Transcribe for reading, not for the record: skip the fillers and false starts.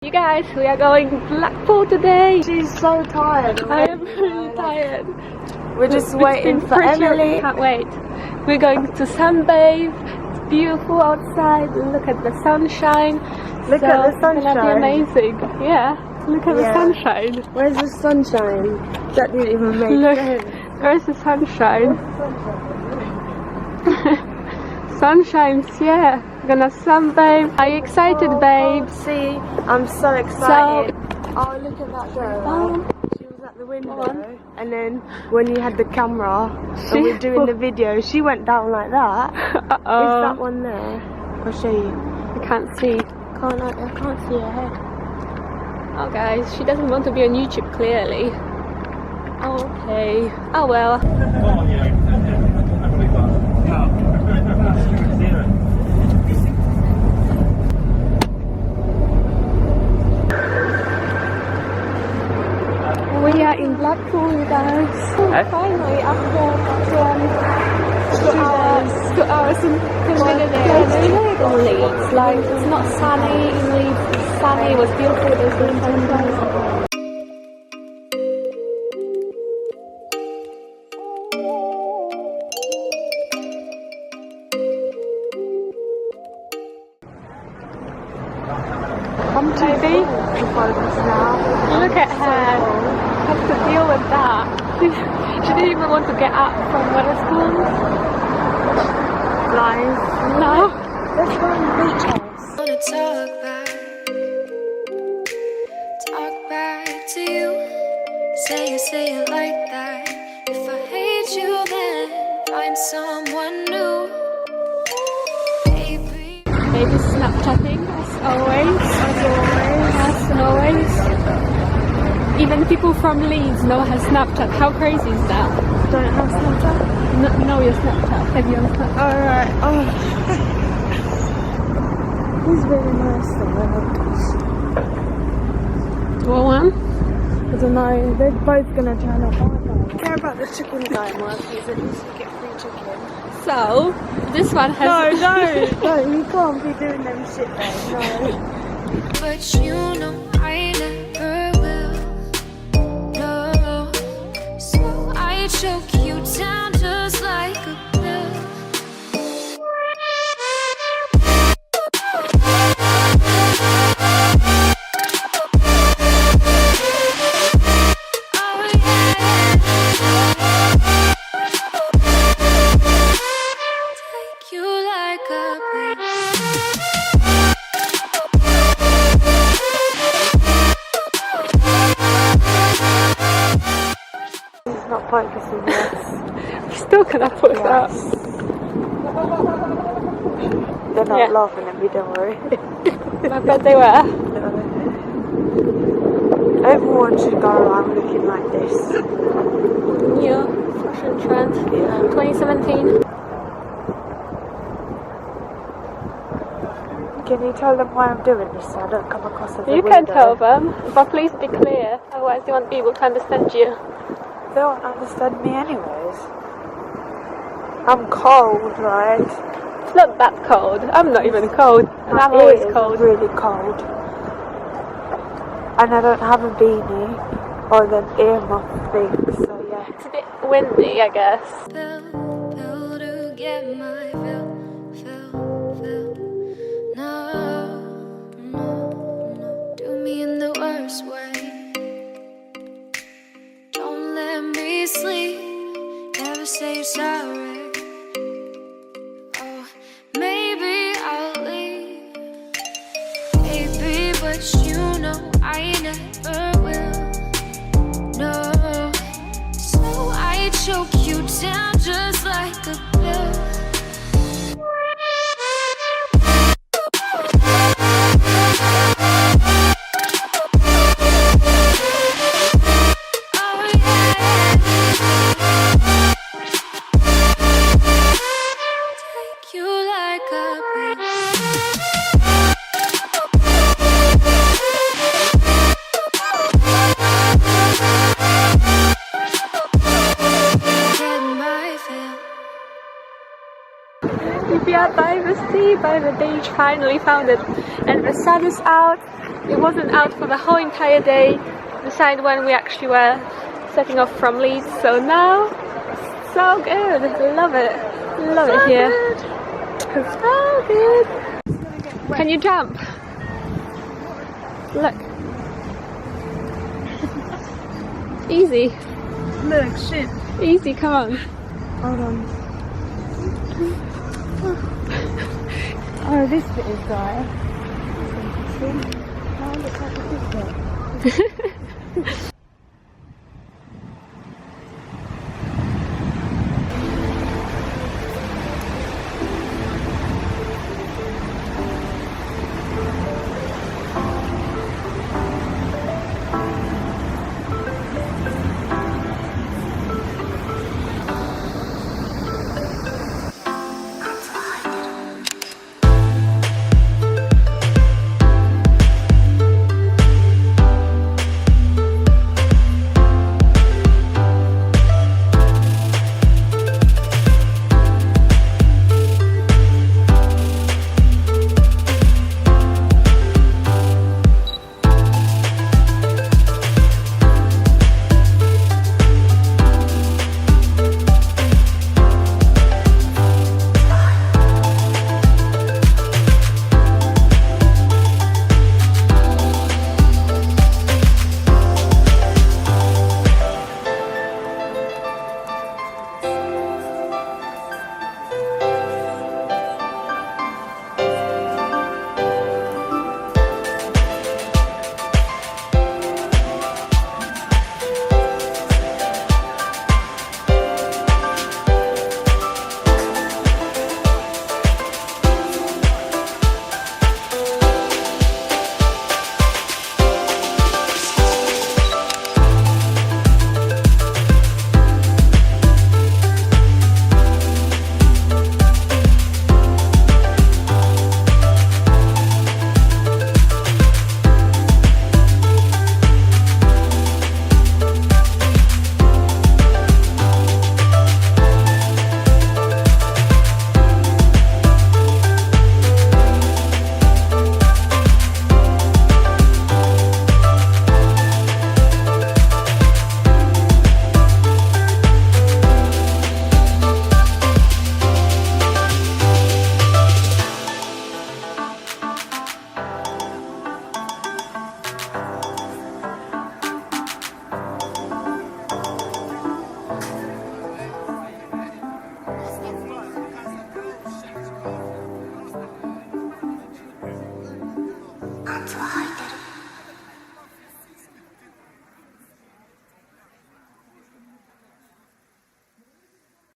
You guys, we are going to Blackpool today. She's so tired. I am really tired. We're just waiting for Emily. Can't wait. We're going to sunbathe. It's beautiful outside. Look at the sunshine. Look at the sunshine. It's gonna be amazing. Yeah. Look at the sunshine. Where's the sunshine? That didn't even make sense. Where's the sunshine? Sunshine's, yeah. We're gonna sunbathe. Are you excited, babes? See, I'm so excited. Oh, look at that girl. She was at the window, and then when you had the camera and we're doing the video, she went down like that. Is that one there? I'll show you. I can't see. I can't see her head. Oh, guys, she doesn't want to be on YouTube, clearly. Okay. Oh well. We are in Blackpool, you guys. Finally, after 2 hours in Leeds. Like, it's not sunny in Leeds. It's sunny. It was beautiful. There's wind sometimes. Baby, look at her. Have to deal with that. She didn't even want to get up from Wetherspoon. Lies. No. Let's go on the beach house. I wanna talk back to you. Say it like that. If I hate you, then find someone new. Baby Snapchatting as always. As always. Even people from Leeds know her Snapchat. How crazy is that? Don't have Snapchat? No, know your Snapchat. Have you on Snapchat? Alright. Oh. He's really nice though. What one? I don't know. They're both gonna turn up, aren't they? I care about the chicken guy more because at least you get free chicken. So, this one has... No, you can't be doing them shit there, no. But you know I never will, no. So I choke you down just like a pill. Focusing, yes. I'm still gonna put that. They're not laughing at me, don't worry. I bet they were. Everyone should go around looking like this. New fashion trend. 2017. Can you tell them why I'm doing this so I don't come across as a You can tell them, but please be clear, otherwise they won't be able to understand you. They won't understand me anyways. I'm cold, right? It's not that cold. I'm not even cold. And I'm always cold. Really cold. And I don't have a beanie or an earmuff thing, so yeah. It's a bit windy, I guess. Pill to get my fill. No, do me in the worst way. Don't let me sleep, never say you're sorry. Oh, maybe I'll leave, baby, but you know I never will. No, so I choke you down just like a pill. We are by the sea, by the beach, finally found it. And the sun is out, it wasn't out for the whole entire day, besides when we actually were setting off from Leeds. So now, so good. Love it. Love it here. So good. Can you jump? Look. Easy. Look, shit. Easy, come on. Hold on. Oh, this bit is dry. Oh, it looks like a bit.